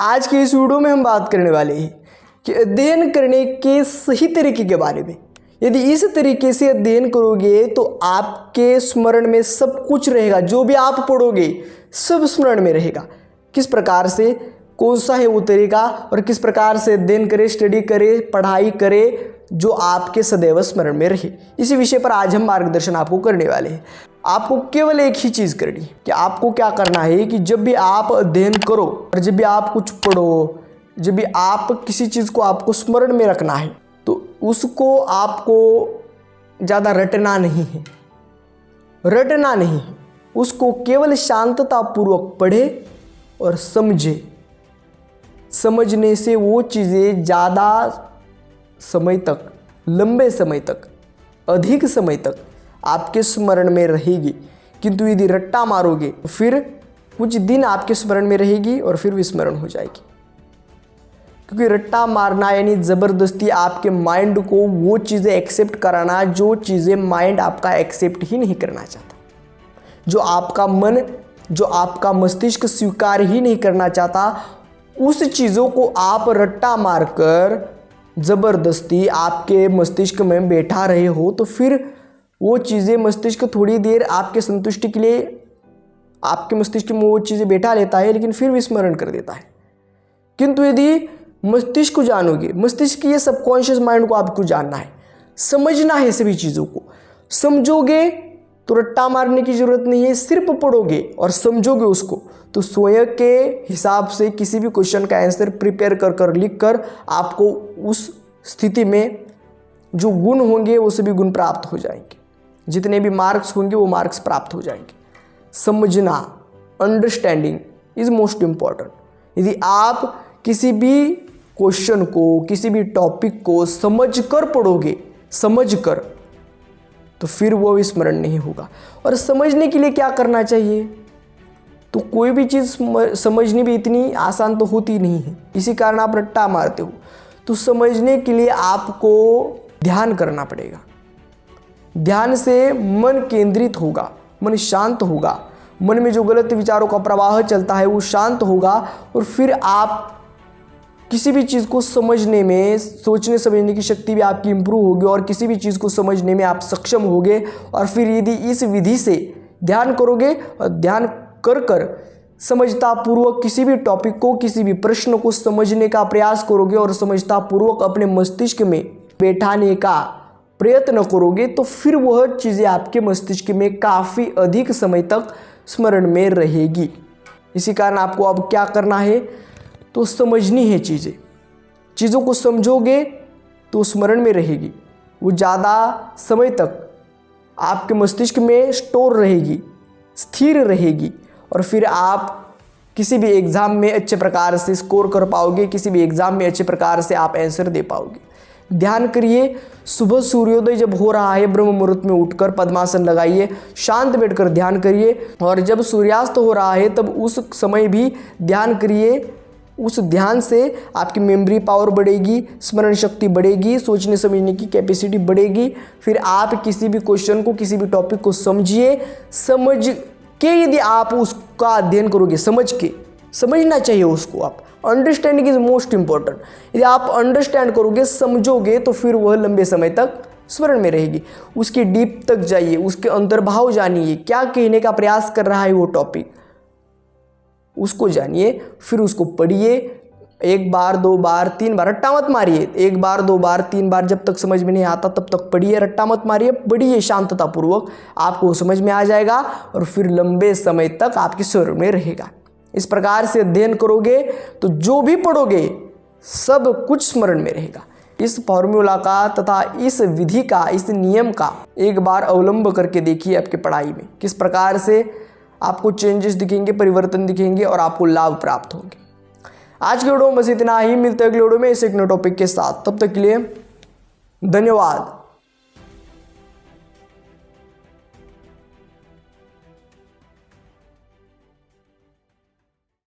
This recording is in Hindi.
आज के इस वीडियो में हम बात करने वाले हैं कि अध्ययन करने के सही तरीके के बारे में। यदि इस तरीके से अध्ययन करोगे तो आपके स्मरण में सब कुछ रहेगा, जो भी आप पढ़ोगे सब स्मरण में रहेगा। किस प्रकार से, कौन सा है वो तरीका और किस प्रकार से अध्ययन करें, स्टडी करें, पढ़ाई करें जो आपके सदैव स्मरण में रहे, इसी विषय पर आज हम मार्गदर्शन आपको करने वाले हैं। आपको केवल एक ही चीज़ करनी कि आपको क्या करना है कि जब भी आप अध्ययन करो और जब भी आप कुछ पढ़ो, जब भी आप किसी चीज़ को आपको स्मरण में रखना है तो उसको आपको ज़्यादा रटना नहीं है, उसको केवल शांततापूर्वक पढ़े और समझे। समझने से वो चीज़ें ज़्यादा समय तक, लंबे समय तक, अधिक समय तक आपके स्मरण में रहेगी। किंतु यदि रट्टा मारोगे तो फिर कुछ दिन आपके स्मरण में रहेगी और फिर विस्मरण हो जाएगी। क्योंकि रट्टा मारना यानी ज़बरदस्ती आपके माइंड को वो चीज़ें एक्सेप्ट कराना जो चीज़ें माइंड आपका एक्सेप्ट ही नहीं करना चाहता, जो आपका मन, जो आपका मस्तिष्क स्वीकार ही नहीं करना चाहता, उस चीज़ों को आप रट्टा मारकर ज़बरदस्ती आपके मस्तिष्क में बैठा रहे हो तो फिर वो चीज़ें मस्तिष्क थोड़ी देर आपके संतुष्टि के लिए आपके मस्तिष्क में वो चीज़ें बैठा लेता है, लेकिन फिर विस्मरण कर देता है। किंतु यदि मस्तिष्क को जानोगे, मस्तिष्क के सबकॉन्शियस माइंड को आपको जानना है, समझना है, सभी चीज़ों को समझोगे तो रट्टा मारने की ज़रूरत नहीं है। सिर्फ पढ़ोगे और समझोगे उसको तो स्वयं के हिसाब से किसी भी क्वेश्चन का आंसर प्रिपेयर कर लिख कर आपको उस स्थिति में जो गुण होंगे वो सभी गुण प्राप्त हो जाएंगे, जितने भी मार्क्स होंगे वो मार्क्स प्राप्त हो जाएंगे। समझना, अंडरस्टैंडिंग इज़ मोस्ट इम्पॉर्टेंट। यदि आप किसी भी क्वेश्चन को, किसी भी टॉपिक को समझ कर पढ़ोगे, समझ कर, तो फिर वो विस्मरण नहीं होगा। और समझने के लिए क्या करना चाहिए, तो कोई भी चीज़ समझनी भी इतनी आसान तो होती नहीं है, इसी कारण आप रट्टा मारते हो। तो समझने के लिए आपको ध्यान करना पड़ेगा। ध्यान से मन केंद्रित होगा, मन शांत होगा, मन में जो गलत विचारों का प्रवाह चलता है वो शांत होगा और फिर आप किसी भी चीज़ को समझने में, सोचने समझने की शक्ति भी आपकी इम्प्रूव होगी और किसी भी चीज़ को समझने में आप सक्षम होगे। और फिर यदि इस विधि से ध्यान करोगे और ध्यान कर कर समझतापूर्वक किसी भी टॉपिक को, किसी भी प्रश्न को समझने का प्रयास करोगे और समझतापूर्वक अपने मस्तिष्क में बैठाने का प्रयत्न करोगे तो फिर वह चीज़ें आपके मस्तिष्क में काफ़ी अधिक समय तक स्मरण में रहेगी। इसी कारण आपको अब क्या करना है, तो समझनी है चीज़ों को समझोगे तो स्मरण में रहेगी, वो ज़्यादा समय तक आपके मस्तिष्क में स्टोर रहेगी, स्थिर रहेगी और फिर आप किसी भी एग्ज़ाम में अच्छे प्रकार से स्कोर कर पाओगे, किसी भी एग्ज़ाम में अच्छे प्रकार से आप आंसर दे पाओगे। ध्यान करिए, सुबह सूर्योदय जब हो रहा है ब्रह्म मुहूर्त में उठकर पद्मासन लगाइए, शांत बैठकर ध्यान करिए और जब सूर्यास्त हो रहा है तब उस समय भी ध्यान करिए। उस ध्यान से आपकी मेमोरी पावर बढ़ेगी, स्मरण शक्ति बढ़ेगी, सोचने समझने की कैपेसिटी बढ़ेगी। फिर आप किसी भी क्वेश्चन को, किसी भी टॉपिक को समझिए, समझ के यदि आप उसका अध्ययन करोगे, समझ के, समझना चाहिए उसको, आप अंडरस्टैंडिंग इज मोस्ट इम्पॉर्टेंट। यदि आप अंडरस्टैंड करोगे, समझोगे तो फिर वह लंबे समय तक स्मरण में रहेगी। उसकी डीप तक जाइए, उसके अंतर्भाव जानिए, क्या कहने का प्रयास कर रहा है वो टॉपिक, उसको जानिए, फिर उसको पढ़िए। एक बार, दो बार, तीन बार, रट्टा मत मारिए। एक बार, दो बार, तीन बार, जब तक समझ में नहीं आता तब तक पढ़िए, रट्टा मत मारिए, पढ़िए शांततापूर्वक, आपको समझ में आ जाएगा और फिर लंबे समय तक आपके स्मरण में रहेगा। इस प्रकार से अध्ययन करोगे तो जो भी पढ़ोगे सब कुछ स्मरण में रहेगा। इस फॉर्मूला का तथा इस विधि का, इस नियम का एक बार अवलंब करके देखिए आपके पढ़ाई में किस प्रकार से आपको चेंजेस दिखेंगे, परिवर्तन दिखेंगे और आपको लाभ प्राप्त होंगे। आज के वीडियो में बस इतना ही, मिलते हैं अगले वीडियो में इस एक नए टॉपिक के साथ। तब तक के लिए धन्यवाद।